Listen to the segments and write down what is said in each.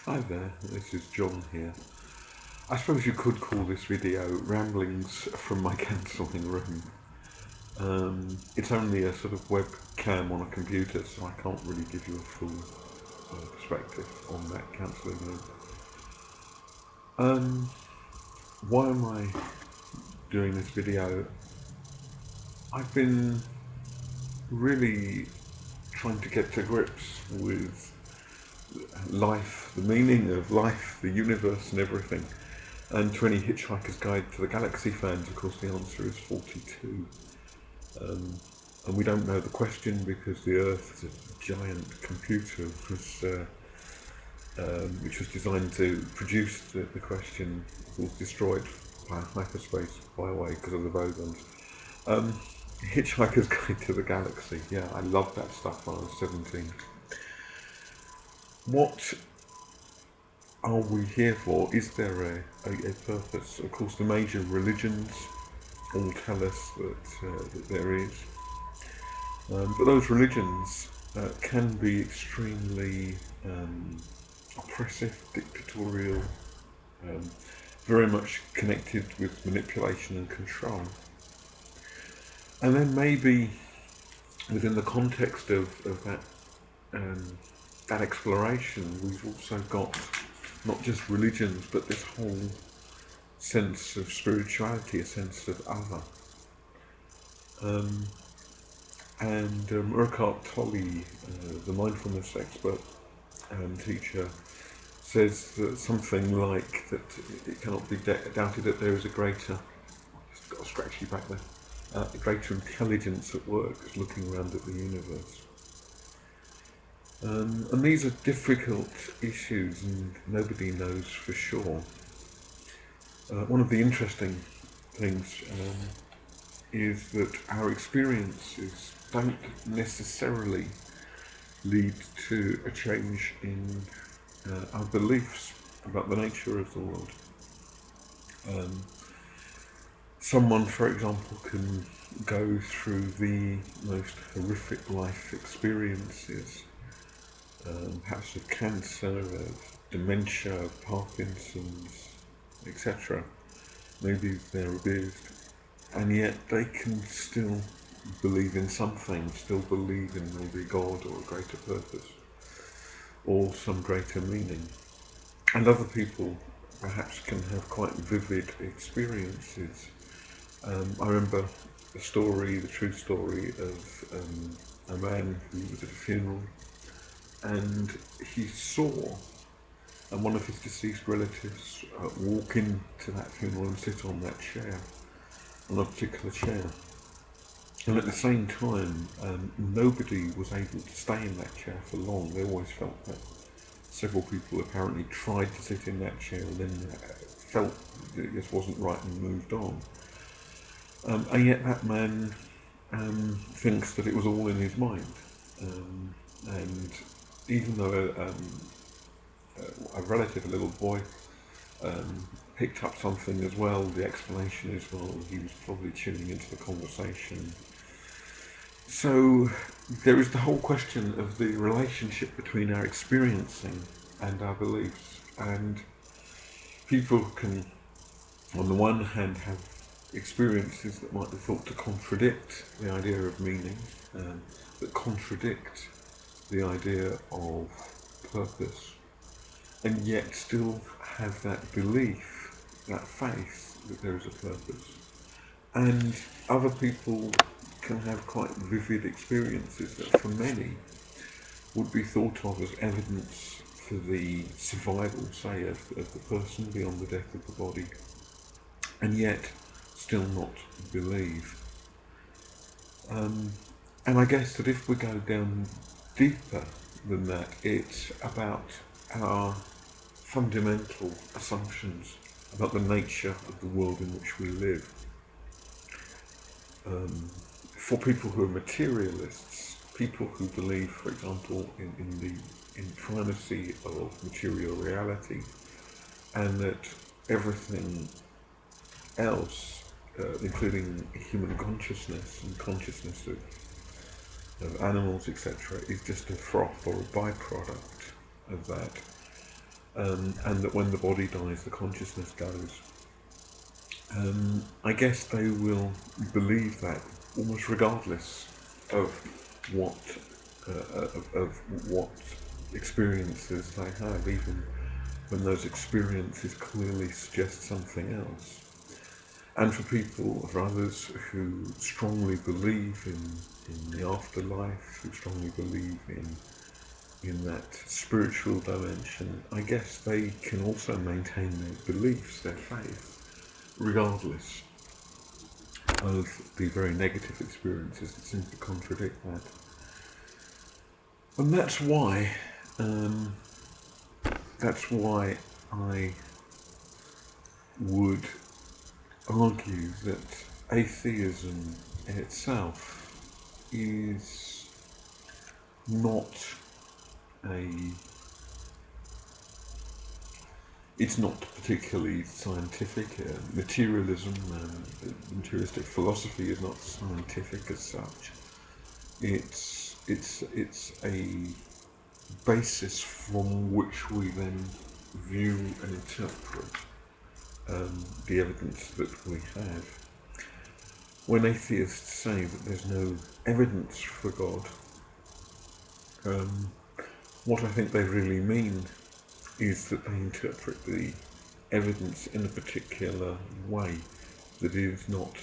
Hi there, this is John here. I suppose you could call this video Ramblings from my counselling room. It's only a sort of webcam on a computer, so I can't really give you a full perspective on that counselling room. Why am I doing this video? I've been really trying to get to grips with life, the meaning of life, the universe and everything. And to any Hitchhiker's Guide to the Galaxy fans, of course, the answer is 42. And we don't know the question because the Earth is a giant computer which was designed to produce the question, was destroyed by hyperspace by the way because of the Vogons. Hitchhiker's Guide to the Galaxy, yeah, I loved that stuff when I was 17. What are we here for? Is there a purpose? Of course, the major religions all tell us that there is. But those religions can be extremely oppressive, dictatorial, very much connected with manipulation and control. And then maybe within the context of that exploration, we've also got not just religions, but this whole sense of spirituality, a sense of other. And Eckhart Tolle, the mindfulness expert and teacher, says that something like that it cannot be doubted that there is a greater, just got to stretch you back there, a greater intelligence at work looking around at the universe. And these are difficult issues and nobody knows for sure. One of the interesting things is that our experiences don't necessarily lead to a change in our beliefs about the nature of the world. Someone, for example, can go through the most horrific life experiences, perhaps of cancer, of dementia, of Parkinson's, etc. Maybe they're abused, and yet they can still believe in something, still believe in maybe God or a greater purpose or some greater meaning. And other people perhaps can have quite vivid experiences. I remember the true story of a man who was at a funeral, and he saw one of his deceased relatives walk into that funeral and sit on that chair, on a particular chair. And at the same time, nobody was able to stay in that chair for long. They always felt that several people apparently tried to sit in that chair and then felt that it just wasn't right and moved on. And yet that man thinks that it was all in his mind. And even though a relative, a little boy, picked up something as well, the explanation is, well, he was probably tuning into the conversation. So there is the whole question of the relationship between our experiencing and our beliefs. And people can, on the one hand, have experiences that might be thought to contradict the idea of meaning, that contradict the idea of purpose, and yet still have that belief, that faith that there is a purpose. And other people can have quite vivid experiences that for many would be thought of as evidence for the survival, say, of the person beyond the death of the body, and yet still not believe. And I guess that if we go down deeper than that, it's about our fundamental assumptions about the nature of the world in which we live. For people who are materialists, people who believe, for example, in primacy of material reality, and that everything else, including human consciousness and consciousness of animals, etc., is just a froth or a byproduct of that. and that when the body dies, the consciousness goes. I guess they will believe that almost regardless of what of what experiences they have, even when those experiences clearly suggest something else. And for people, for others who strongly believe in the afterlife, who strongly believe in that spiritual dimension, I guess they can also maintain their beliefs, their faith, regardless of the very negative experiences that seem to contradict that. And that's why I would argue that atheism in itself is not a it's not particularly scientific. Materialism and materialistic philosophy is not scientific as such. It's a basis from which we then view and interpret the evidence that we have. When atheists say that there's no evidence for God, what I think they really mean is that they interpret the evidence in a particular way that is not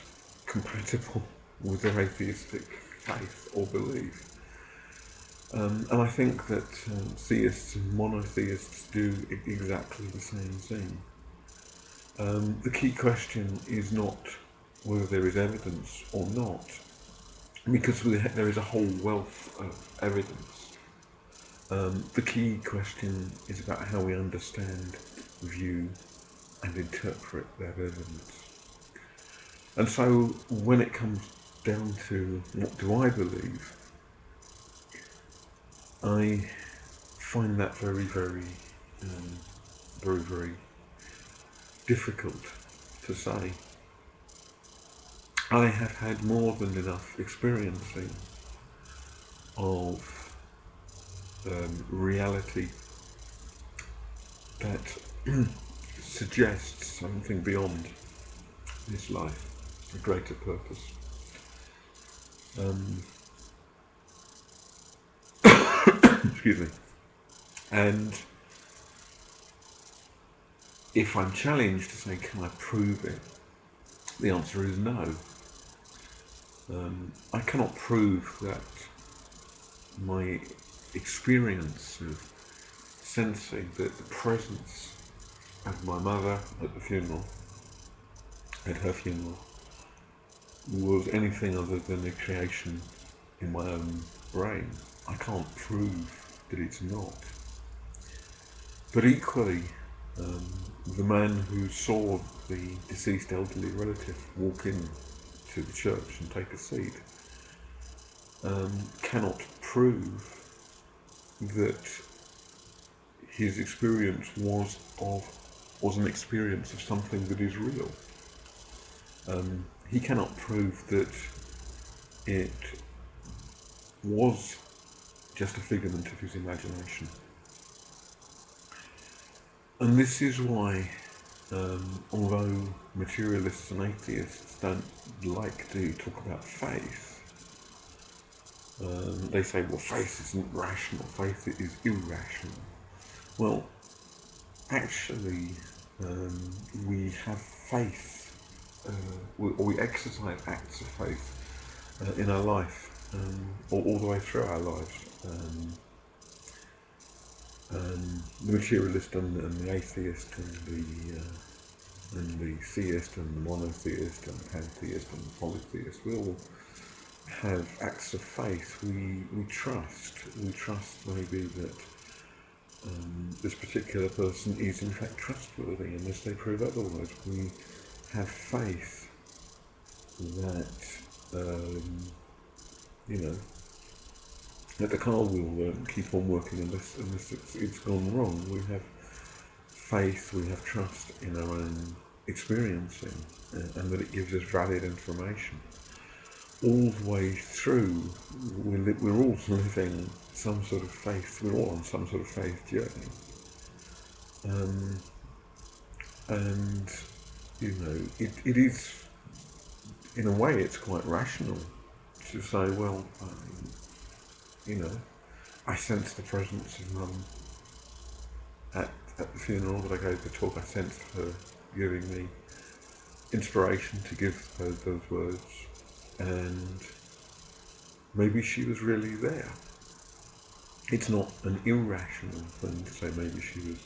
compatible with their atheistic faith or belief. And I think that theists and monotheists do exactly the same thing. The key question is not whether there is evidence or not, because there is a whole wealth of evidence. The key question is about how we understand, view, and interpret that evidence. And so when it comes down to what do I believe, I find that very, very difficult to say. I have had more than enough experiencing of reality that suggests something beyond this life, a greater purpose. Excuse me. And if I'm challenged to say, can I prove it? The answer is no. I cannot prove that my experience of sensing that the presence of my mother at the funeral, at her funeral, was anything other than a creation in my own brain. I can't prove that it's not. But equally, the man who saw the deceased elderly relative walk in to the church and take a seat cannot prove that his experience was an experience of something that is real. He cannot prove that it was just a figment of his imagination. And this is why, although materialists and atheists don't like to talk about faith, they say, well, faith isn't rational, faith is irrational. Well, actually, we have faith, or we exercise acts of faith in our life, all the way through our lives. The materialist and the atheist and the theist and the monotheist and the pantheist and the polytheist, we all have acts of faith. We trust maybe that this particular person is in fact trustworthy unless they prove otherwise. We have faith that that the car will keep on working unless it's gone wrong. We have faith, we have trust in our own experiencing, and that it gives us valid information. All the way through, we're all living some sort of faith, we're all on some sort of faith journey. Um, and, it is, in a way, it's quite rational to say, well, you know, I sense the presence of Mum at the funeral that I gave the talk. I sensed her giving me inspiration to give those words, and maybe she was really there. It's not an irrational thing to say maybe she was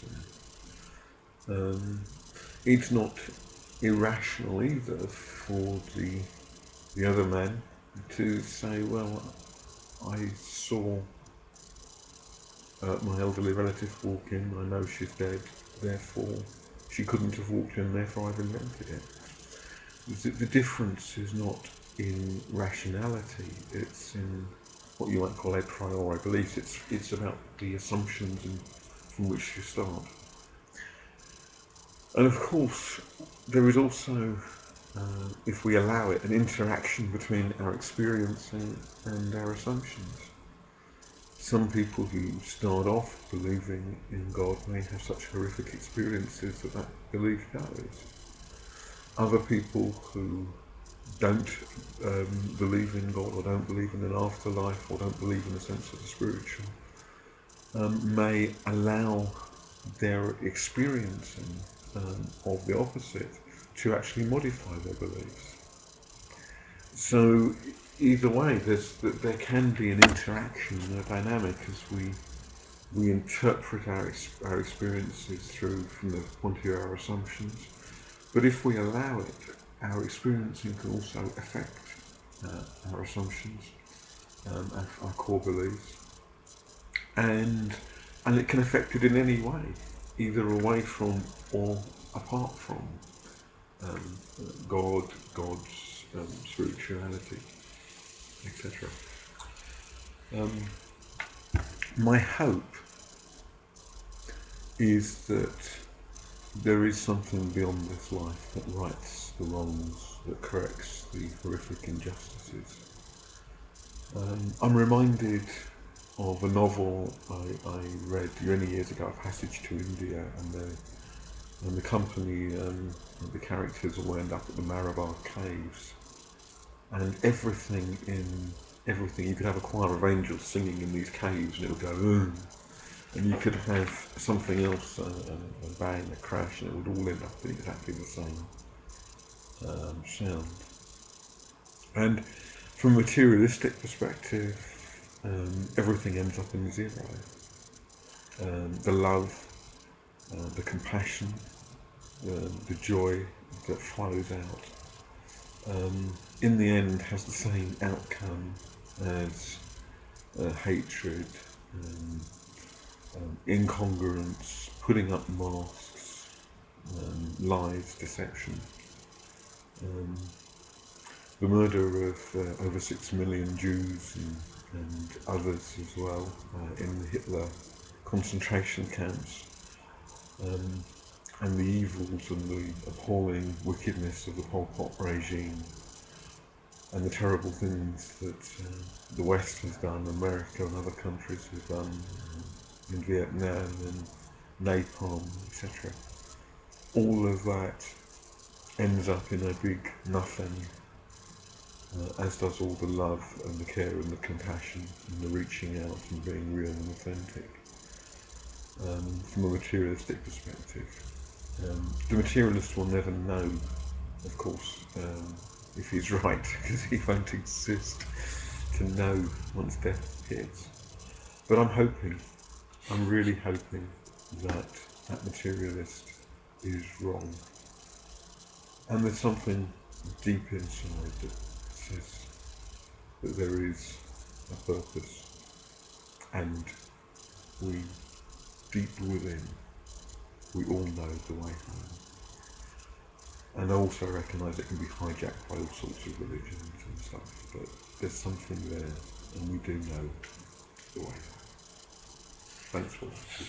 there. It's not irrational either for the other man to say, well, I saw my elderly relative walk in, I know she's dead, therefore she couldn't have walked in, therefore I've invented it. The difference is not in rationality, it's in what you might call a priori beliefs. It's about the assumptions from which you start. And of course, there is also, if we allow it, an interaction between our experiencing and our assumptions. Some people who start off believing in God may have such horrific experiences that belief goes. Other people who don't believe in God, or don't believe in an afterlife, or don't believe in a sense of the spiritual, may allow their experiencing of the opposite to actually modify their beliefs. So either way, there can be an interaction and a dynamic as we interpret our experiences from the point of view of our assumptions. But if we allow it, our experiencing can also affect our assumptions, our core beliefs, and it can affect it in any way, either away from or apart from God's spirituality, etc. My hope is that there is something beyond this life that rights the wrongs, that corrects the horrific injustices. I'm reminded of a novel I read many years ago, A Passage to India, and the company, the characters all end up at the Marabar Caves, and everything, you could have a choir of angels singing in these caves, and it would go, and you could have something else, a bang, a crash, and it would all end up in exactly the same sound. And from a materialistic perspective, everything ends up in zero. The love, the compassion, the joy that flows out, in the end has the same outcome as hatred, incongruence, putting up masks, lies, deception. The murder of over 6 million Jews and others as well in the Hitler concentration camps, and the evils and the appalling wickedness of the Pol Pot regime, and the terrible things that the West has done, America and other countries have done in Vietnam and napalm, etc. All of that ends up in a big nothing, as does all the love and the care and the compassion and the reaching out and being real and authentic. From a materialistic perspective, the materialist will never know, of course, if he's right, because he won't exist to know once death hits. But I'm really hoping that materialist is wrong. And there's something deep inside that says that there is a purpose, and we, deep within, we all know the way home. And I also recognise it can be hijacked by all sorts of religions and stuff, but there's something there, and we do know the way home. Thanks for watching.